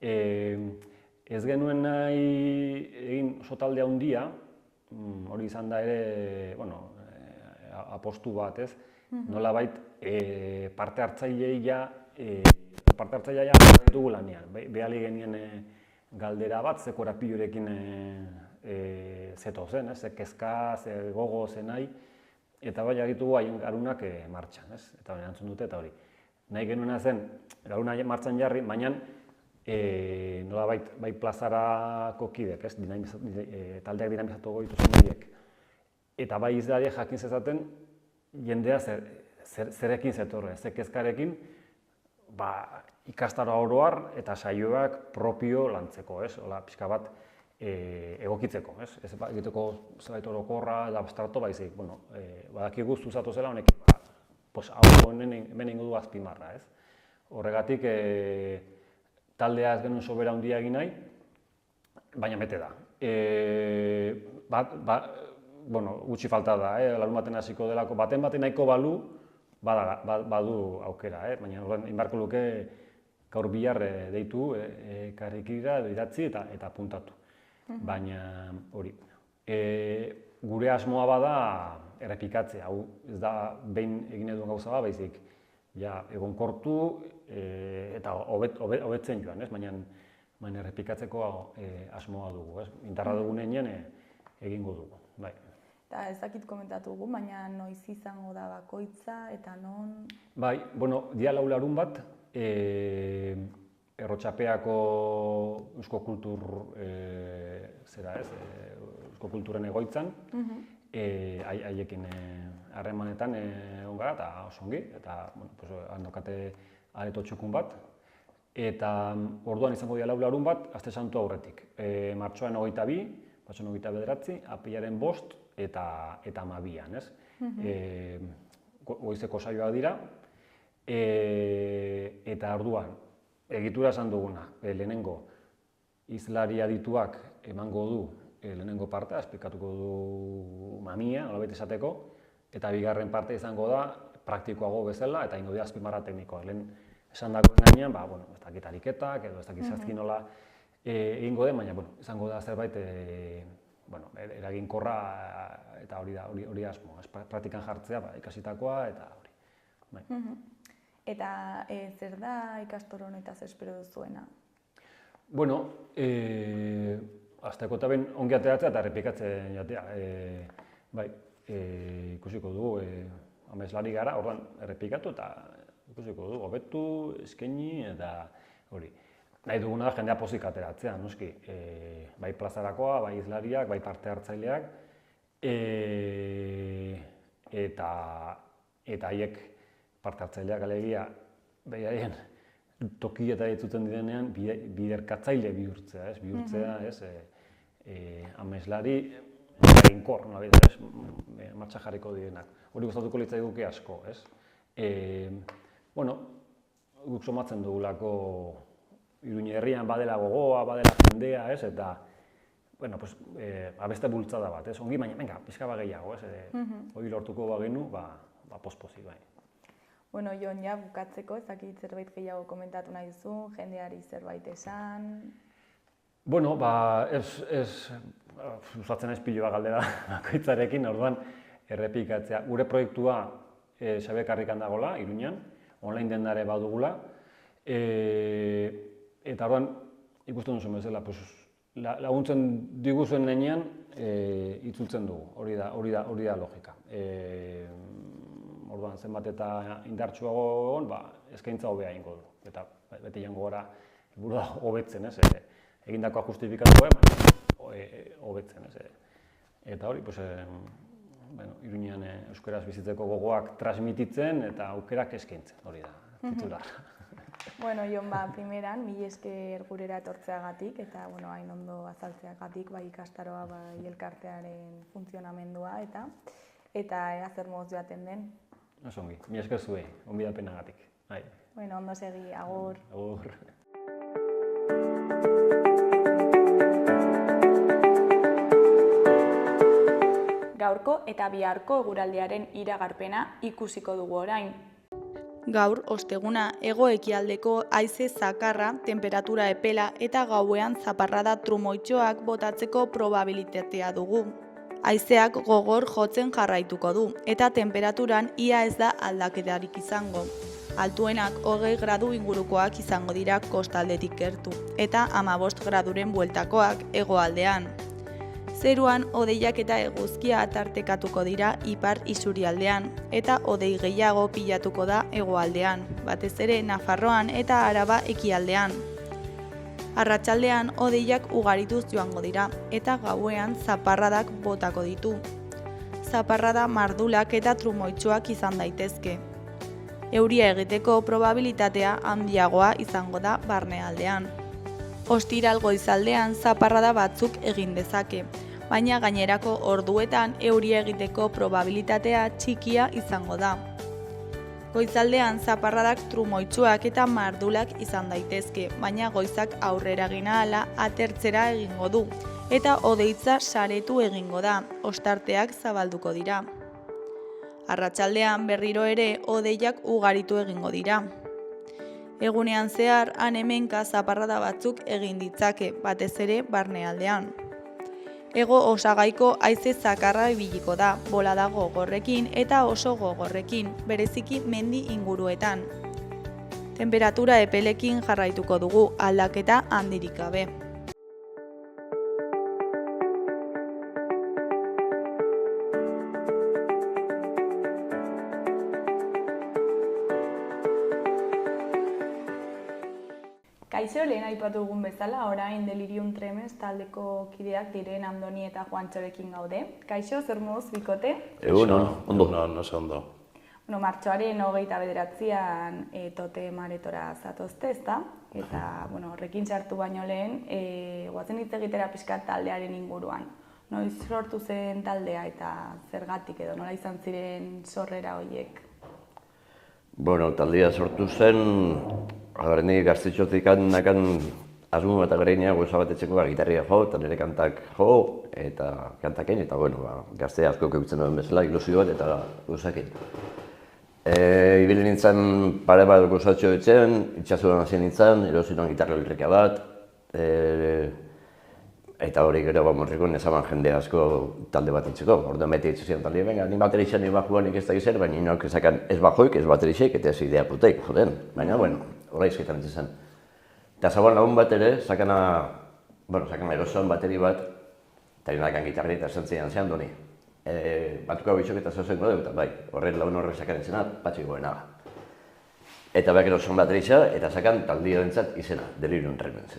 Ez genuen nahi egin oso talde handia, hori izan da ere, apostu bat, ez? Nolabait, parte hartzaileia ditugu lanean. Behali genien galdera bat, ze korapilorekin zeto zen, ze kezka, ze gogo, ze nahi, eta bai agitugu haien garunak martxan, ez? Eta erantzun dute, eta hori. Nahi genuena zen, garuna martxan jarri, baina nolabait, bai plazarako kidek, ez? Taldeak dinamizatuko dituzen horiek. Eta bai izlariek jakin zezaten, jendea zerekin zetorre, ze kezkarekin, ikastaro oroar eta saioak propio lantzeko, ez? Hola, pixka bat egokitzeko, ez? Ez egiteko zerbait orokorra eta abstrakto baizik, badakigu zuzatu zela honekin, hau hemen ingo du azpimarra, ez? Horregatik, taldea ez genuen sobera handia egin nahi, baina bete da. Gutxi falta da, larunbaten hasiko delako, baten nahiko balu, badu aukera, baina inbarko luke gaur bihar deitu, karrikira, idatzi eta puntatu. Baina hori, gure asmoa bada errepikatzea, hau ez da behin egin eduen gauza bat, baizik egonkortu eta hobetzen joan, baina errepikatzeko asmoa dugu, indarra dugun heinean egingo dugu.
Eta ez dakit komentatu dugu, baina noiz izango da bakoitza eta non?
Bai, dia lau larun bat, Errotxapeako Eusko Kulturen egoitzan, haiekin harremanetan egon gara eta oso ongi, eta handokate areto txukun bat. Eta orduan izango dira lau larun bat, Aste Santu aurretik. Martxoaren 22, martxoaren 29, apirilaren 5 eta 12, ez? Goizeko saioak dira, eta orduan, egitura esan duguna, lehenengo hizlari adituak emango du lehenengo partea, esplikatuko du mamia, nolabait esateko, eta bigarren parte izango da praktikoago bezala eta ingo dira azpimarra teknikoa. Lehen esan dagoen gainean, ez dakit ariketak edo ez dakit zehazki nola egingo den, baina izango da zerbait eraginkorra eta hori asmo, praktikan jartzea ikasitakoa eta hori.
Eta zer da ikastaro honetaz espero duzuena?
Azteko eta ben ongi ateratzea eta errepikatzen jatea. Ikusiko dugu, ameslari gara, orduan errepikatu eta ikusiko dugu, hobetu, eskaini eta hori. Nahi duguna da jendea pozik ateratzea, noski. Bai plazarakoa, bai hizlariak, bai parte hartzaileak, eta haiek parte hartzaileak alegia, beraien tokietara itzuten direnean biderkatzaile bihurtzea, ameslari eraginkor, nolabait, martxan jarriko direnak. Hori gustatuko litzaiguke asko, ez? Bueno, guk somatzen dugulako Iruña herrian badela gogoa, badela jendea, ez? Eta, bueno, pues, abeste bultzada bat, ez? Ongi, baina, venga, pixka bat gehiago, ez? Hori lortuko bagenu, pospozi, bai.
Bueno, Jon, ja, bukatzeko, ezakit zerbait gehiago komentatu nahi duzu, jendeari zerbait esan...
Bueno, usatzen naiz pilo bat galdera bakoitzarekin, orduan errepikatzea. Gure proiektua Xabier Karrikan dagoela, Iruñan, online dendare badugula, eta orduan ikusten duzun bezala, laguntzen diguzuen nenean itzultzen dugu, hori da logika. Orduan, zenbat eta indartsuago egon, eskaintza hobea egingo du. Eta beti jango gara, helburua hobetzen, ez? Egindakoa justifikatuko, hobetzen, ez? Eta hori, Iruñean euskaraz bizitzeko gogoak transmititzen eta aukerak eskaintzen, hori da, titular.
Bueno, Jon, primeran, mila esker gurera etortzeagatik eta hain ondo azaltzeagatik, bai ikastaroa, bai elkartearen funtzionamendua eta ea zer moz joaten den.
Oso ongi, mila esker zuei, onbidapenagatik.
Bueno, ondo segi, agur.
Agur.
Gaurko eta biharko eguraldiaren iragarpena ikusiko dugu orain. Gaur, osteguna, hego-ekialdeko haize zakarra, temperatura epela eta gauean zaparrada trumoitxoak botatzeko probabilitatea dugu. Haizeak gogor jotzen jarraituko du, eta temperaturan ia ez da aldaketarik izango. Altuenak 20 gradu ingurukoak izango dira kostaldetik gertu, eta 15 graduren bueltakoak hegoaldean. Zeruan hodeiak eta eguzkia tartekatuko dira ipar isurialdean, eta hodei gehiago pilatuko da hegoaldean, batez ere Nafarroan eta Araba ekialdean. Arratsaldean hodeiak ugarituz joango dira, eta gauean zaparradak botako ditu. Zaparrada mardulak eta trumoitxoak izan daitezke. Euria egiteko probabilitatea handiagoa izango da barnealdean. Ostiral goizaldean zaparrada batzuk egin dezake, baina gainerako orduetan euria egiteko probabilitatea txikia izango da. Goizaldean zaparradak trumoitsuak eta mardulak izan daitezke, baina goizak aurrera egin ahala atertzera egingo du, eta hodeitza saretu egingo da, ostarteak zabalduko dira. Arratsaldean berriro ere hodeiak ugaritu egingo dira. Egunean zehar han-hemenka zaparrada batzuk egin ditzake, batez ere barnealdean. Hego osagaiko haize zakarra ibiliko da, bolada gogorrekin eta oso gogorrekin, bereziki mendi inguruetan. Temperatura epelekin jarraituko dugu, aldaketa handirik gabe. Kaixo, lehen aipatu dugun bezala, orain Delirium Tremens taldeko kideak diren Andoni eta Juantxorekin gaude. Kaixo, zer moduz bikote?
Ondo. Oso ondo.
Martxoaren 29an tote maretora zatozte, ezta? Eta, horrekin sartu baino lehen, guazen hitz egitera pixkat taldearen inguruan. Noiz sortu zen taldea eta zergatik edo, nola izan ziren sorrera horiek?
Taldea sortu zen, nik gaztetxotik nakan asmo eta gareina goza bat etxeko gitarria jo, eta nire kantak jo, eta kantaken, eta gazte asko keutzen duen bezala, ilusio bat eta gozakin. Ibili nintzen pare bat gozatxo etxean, itxasuan hasi nintzen, erosinoan gitarra elektrika bat, eta hori gero morriko nezaban jende asko talde bat itxeko. Orduan beti itxu zian talde, venga, ni baterixan ni bajuan nik ez da gizer, baina inok ezakan ez bajoik, ez baterixek, eta ez idea puteik, joden. Baina, horra izketan ez zen. Eta zagoan lagun bat ere, sakana erosoan bateri bat, eta inakan gitarri eta zentzian zean doni. Batuko bitxok eta zauzen gode, eta bai, horren lagun horrek sakan izena, patxik goena. Eta behar erosoan baterixa, eta sakan taldia dintzat izena, Delirium Tremens,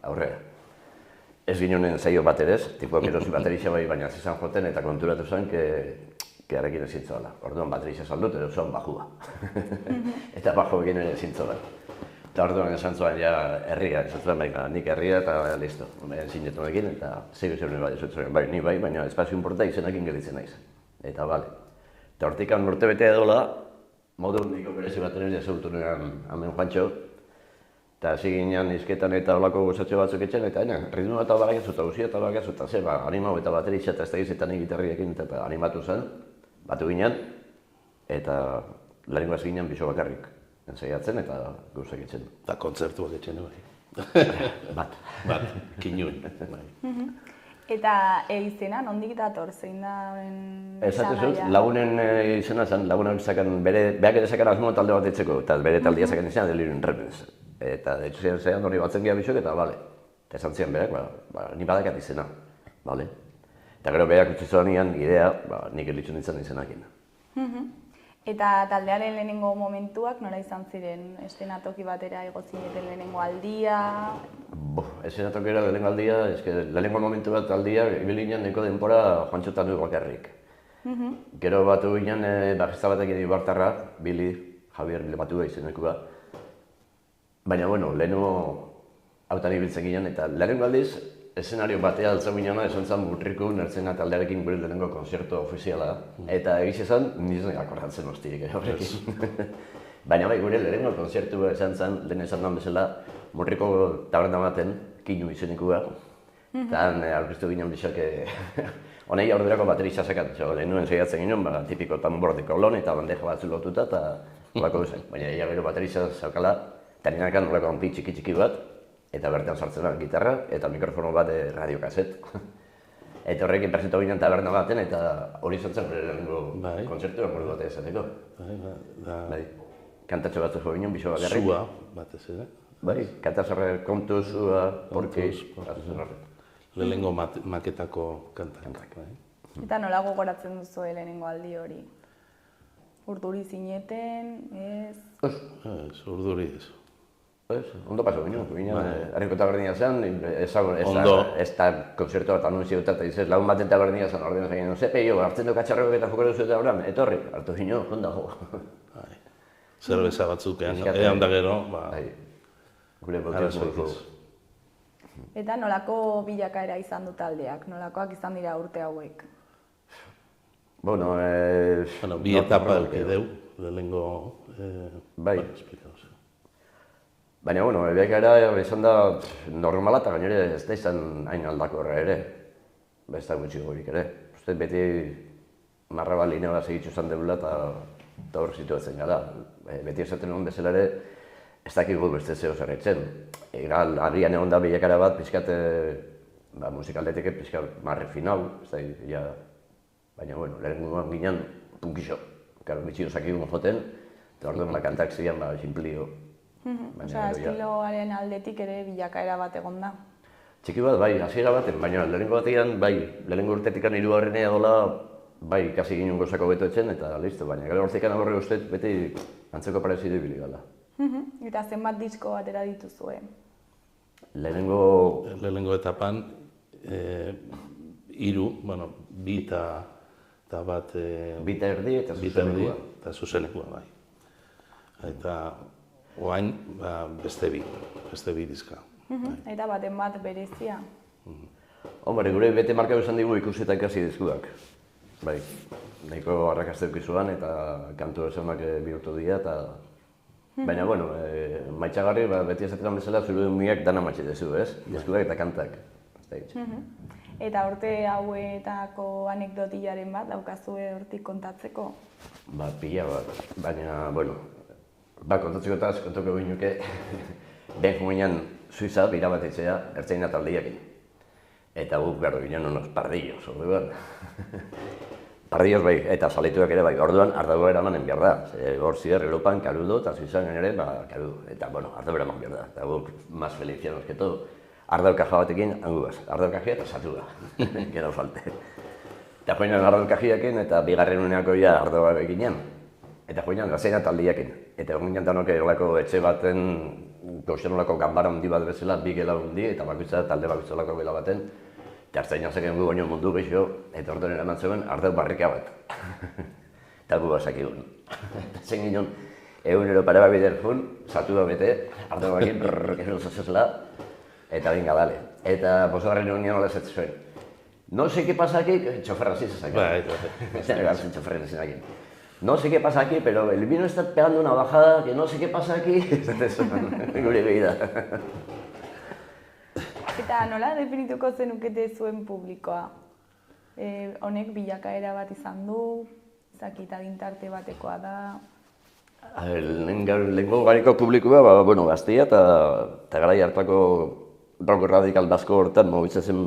aurrera. Ez ginoen zaio bat ere ez, tipo erosi baterixa bai, baina zizan joten eta konturatu zen, que harekin ezin zoala. Orduan baterixa saldut, edo zuen bajua. Eta bajo ginen ezin zoala. Eta orduan esan zuen, ja, herria, esan zuen, nik herria eta listo. Zinetu egin, eta zego zuen bai, esan zuen, bai, ni bai, baina espazio inporta izenakin gelitzen naiz. Eta bale. Eta hortikan urte bete edola, modu niko berezi baten ere zautu nuen hemen Juantxo. Eta hasi ginean izketan eta olako gozatxo batzuk etxen, eta ritmo eta bagazu eta guzia eta bagazu, eta ze, animau eta bateritxa eta ez da gizetan gitarriekin eta animatu zen, batu ginen, eta lehenko hasi ginen biso bakarrik ensaiatzen eta gauzak etxen.
Eta kontzertuak etxen, bai.
Bat.
Bat, kinuen.
Eta izena, nondik dator, zein da
Esaten zut, lagunen izena zen, lagunen zakan beak ere zakan asmo talde bat etzeko, eta bere taldea zakan izena Delirium Tremens. Eta de hecho zean hori batzen geha bisok eta bale. Eta esan zian berak, ni badakat izena, bale. Eta gero berak utzi zoan idea, nik elitzen nintzen izenakin.
Eta taldearen lehenengo momentuak nola izan ziren? Eszenatoki batera igo zineten lehenengo aldia?
Eszenatokera lehenengo aldia, lehenengo momentu bat aldia, ibili ginen neko denbora Juantxotan du bakarrik. Gero batu ginen bajista batek edo Ibartarra, Billy, Javier batu izenekua. Baina, bueno, lehenengo hautan ibiltzen ginen, eta lehenengo aldiz, eszenario batea altzau ginen, esan zen Mutriko nertzena taldearekin gure lehenengo konzertu ofiziala. Eta egiz esan, nizun akordatzen hostirik horrekin. Baina bai, gure lehenengo konzertu esan zen, lehen esan den bezala, Mutriko taberna baten, Kinu izenekua. Eta aurkeztu ginen bisok, honei aurderako baterista zakat. Lehenuen zeiatzen ginen, tipiko tambordiko kolon eta bandeja batzu lotuta, eta bako duzen. Baina gero baterista zaukala, eta nirekan horreko onpi txiki bat, eta bertan sartzen da gitarra, eta mikrofono bat radiokaset. Eta horrekin presentatu ginen taberna baten, eta hori zantzen gure lehenengo kontzertua modu bat esateko. Bai, kantatxo batzu jo ginen, biso bakarrik.
Zua, batez ere.
Bai, kantatxarra kontu, zua, porki.
Lehenengo maketako kantak.
Eta nola gogoratzen duzu lehenengo aldi hori? Urduri zineten, ez?
Ez, urduri ez.
Ondo paso ginen, harriko tabernia zen, ez da konzertu bat anunzio eta izez lagun baten tabernia zen, ordean zen ginen, zepe jo, hartzen du katxarreko eta jokero duzu eta horan, etorri, hartu ginen, honda jo.
Zerbeza batzuk egan da gero,
gure botiaz moduko.
Eta nolako bilakaera izan du taldeak, nolakoak izan dira urte hauek?
Bueno,
bi etapa deu, lehenengo...
Bai. Baina, bueno, bilakaera izan da normala eta gainera ez da izan hain aldakorra ere. Ez da gutxi gorik ere. Uste beti marra bat linea bat segitzu izan deula eta hor situatzen gara. Beti esaten egon bezala ere, ez dakigu beste zeo zerretzen. Egal, harrian egon da bilakaera bat, pixkat musikaldetik pixkat marre final, ez da, baina, bueno, lehenengoan ginen punkixo. Karo, bitxio zakigun joten, eta orduan kantak ziren, simplio.
Osa, estiloaren aldetik ere bilakaera bat egon da?
Txiki bat, bai, hasiera baten, baina lehenengo batean, bai, lehenengo urtetik hiru horrenea dola, bai, kasi ginen gozako beto etxen, eta listo, baina gero hortik aborre ustez, beti antzeko parezidu ibili gala.
Eta zenbat disko batera dituzue?
Lehenengo etapan, hiru, bueno, bi eta bat...
Bita erdi eta zuzenekua.
Eta zuzenekua, bai. Eta oain beste bi dizka.
Eta baten bat berezia?
Hombre, gure bete marka izan digu ikusi eta ikasi dizkuak. Bai, nahiko arrakazte dukizuan eta kantu esanak bihurtu dira eta... Baina, bueno, maitxagarri, beti esatetan bezala zure miak dana matxe dezu, ez? Dizkuak eta kantak.
Eta urte hauetako anekdotillaren bat daukazue hortik kontatzeko?
Pila bat, baina, bueno, kontatzeko eta kontoko ginuke, ben jumenean Suiza bira bat etxea, ertzaina taldeakin. Eta guk behar ginen unos pardillos, orduan. Pardillos bai, eta zaletuak ere bai, orduan ardago eramanen behar da. Hor zider, Europan, kaludo, eta Suizan ere, kaludo. Eta, bueno, ardago eraman behar da. Eta guk, más felicianos que todo. Ardau kaja batekin, angugaz. Ardau kajia eta satua. Gero falte. Eta joinan ardau kajiakin eta bigarren uneako ja ardaua eginean. Eta joinan gazena taldiakin. Eta egon gintan erolako etxe baten Goxenolako ganbara handi bat bezala, bi gela handi, eta bakoitza talde bakoitzalako gela baten, eta hartzaina zeken gu baino mundu gehiago, eta orduan eraman zegoen ardeu barrika bat. Eta gu basak egun. Eta zen ginen, egunero pare bat bider jun, sartu da bete, ardeu bakin, brrrr, zazela, eta binga dale. Eta bosogarren egun nien hola ez zuen. No sé qué pasa aquí, txoferra zin zezak. Txoferren ezin akin. No sé qué pasa aquí, pero el vino está pegando una bajada, que no sé qué pasa aquí. Gure behida.
Eta nola definituko zenukete zuen publikoa? Honek bilakaera bat izan du, zakita dintarte batekoa da.
Lehenko gariko publikoa, gaztea eta garai hartako rock radikal basko hortan mobitzen zen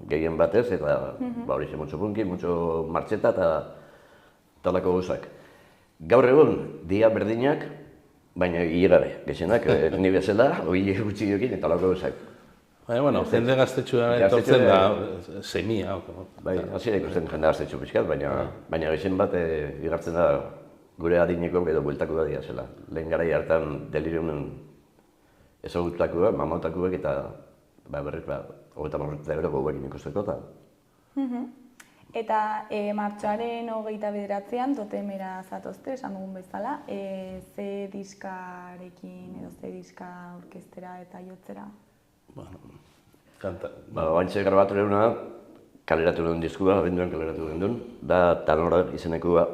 gehien batez, eta hori zen mutxo punki, mutxo martxeta eta talako gauzak. Gaur egun, dia berdinak, baina hilabe, gexenak, ni bezala, hori gutxi jokin eta talako gauzak.
Baina, jende gaztetxua etortzen da semia.
Bai, hasi da ikusten jende gaztetxu pixkat, baina gexen bat igartzen da gure adineko edo bueltako da zela. Lehen garai hartan deliriumen ezagutakoak, mamatakoak eta berriz, 30 euro gauekin ikusteko eta.
Eta martxoaren 29an totemera zatozte, esan dugun bezala, ze diskarekin edo ze diska orkestera eta jotzera?
Bueno, kanta.
Bantxe grabatu lehuna, kaleratu duen diskua, abenduan kaleratu duen, da Tanora izenekua.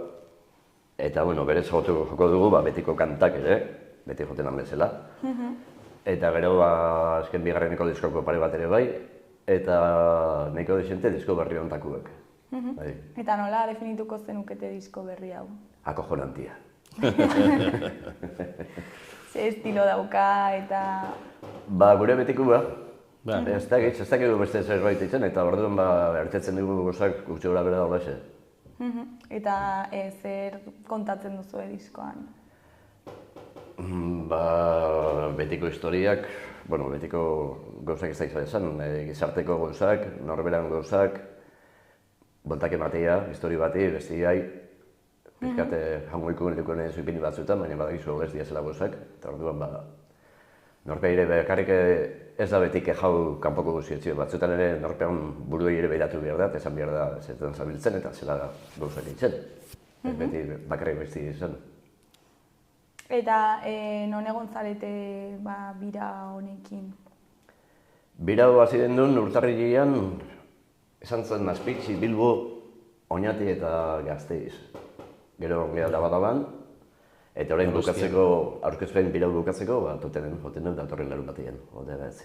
Eta, berez joko dugu, betiko kantak ere, beti joten bezala. Eta gero, azken bigarreneko diskoko pare bat ere bai, eta nahiko desente disko berri hontakuek.
Eta nola definituko zenukete disko berri hau?
Acojonantia.
Ze estilo dauka eta...
Gure betikua. Ez dakigu beste zerbait itzen, eta orduan ertetzen dugu gozak gutxi gora bera daula xe.
Eta zer kontatzen duzu diskoan?
Betiko historiak, betiko gauzak ez da izan, gizarteko gauzak, norberan gauzak, bontak ematea, histori bati, bestiai, pizkate jangoiko nirikuen zuipini batzuetan, baina badakizu ez diazela gauzak, eta orduan norpeire bekarrik ez da betik jau kanpoko guzietzio, batzuetan ere norpean buruei ere behiratu behar da, esan behar da zetan zabiltzen eta zela gauzak ditzen, beti bakarrik besti izan.
Eta non egon zarete bira honekin?
Bira hasi den duen urtarrilean, esan zen Azpitzi, Bilbo, Oñati eta Gasteiz. Gero ongea da badaban, eta orain bukatzeko, aurkezpen bira bukatzeko, joten dut datorren larun batean, hori da ez.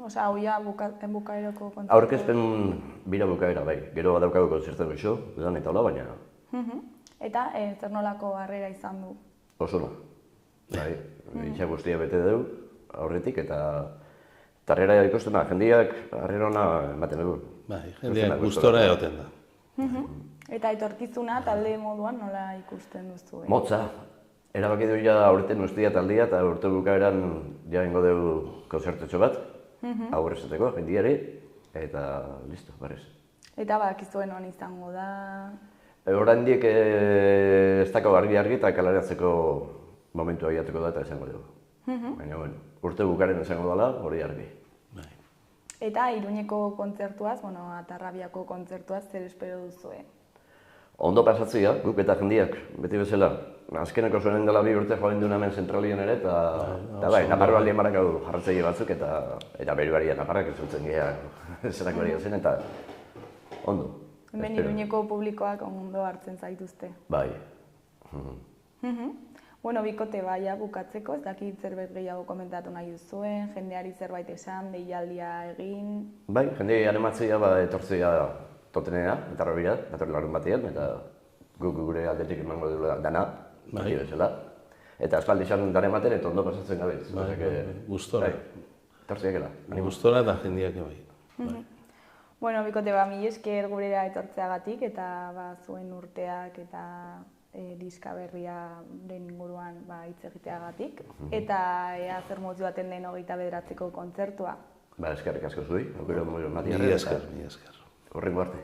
Osa, hauia bukaeroko kontzertu?
Aurkezpen bira bukaera, bai. Gero badaukago kontzertu goxo, edan eta hola, baina...
Eta zer nolako harrera izan du?
Oso no. Itxa guztia bete dugu, aurretik, eta harrera ikusten da, jendeak harrera hona ematen dugu.
Bai, jendeak gustora egoten da.
Eta etorkizuna talde moduan nola ikusten duzu?
Motza. Erabaki du aurten guztia taldea eta urte bukaeran ingo dugu konzertutxo bat, aurrezateko jendeari, eta listo, barrez.
Eta badakizuen hon izango da?
Oraindik ez dago argi eta kaleratzeko momentua aiatuko da eta izango dugu. Baina, urte bukaren izango dela, hori argi.
Eta Iruñeko kontzertuaz, Atarrabiako kontzertuaz, zer espero duzue?
Ondo pasatzea, guk eta jendeak, beti bezala. Azkeneko zuen dela 2 urte joan duen hemen zentralien ere, eta bai, Naparro aldien barak jarratzaile batzuk, eta beruaria Naparrak ez zutzen gehiago zelako ari zen, eta ondo.
Hemen Iruñeko publikoak ondo hartzen zaituzte.
Bai.
Bikote baia bukatzeko, ez dakit zerbait gehiago komentatu nahi duzuen, jendeari zerbait esan, deialdia egin...
Bai, jende animatzea etortzea totenea, eta horrela, datorren larun batean, eta gure aldetik emango duela dana, beti bezala. Eta aspaldi izan dara ematen, eta ondo pasatzen gabe.
Gustora.
Etortzea gela.
Gustora eta jendeak bai.
Bikote mila esker gurera etortzeagatik, eta zuen urteak eta diska berriaren inguruan hitz egiteagatik. Eta ea zer moz joaten den 29ko kontzertua.
Eskerrik asko zui, aukera matiarra.
Mila esker.
Horrengo arte.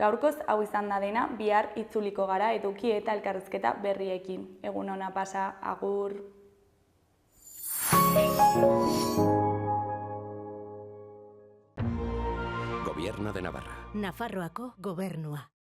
Gaurkoz hau izan da dena, bihar itzuliko gara eduki eta elkarrizketa berriekin. Egun ona pasa, agur!
Gobierno de Navarra.
Nafarroako gobernua.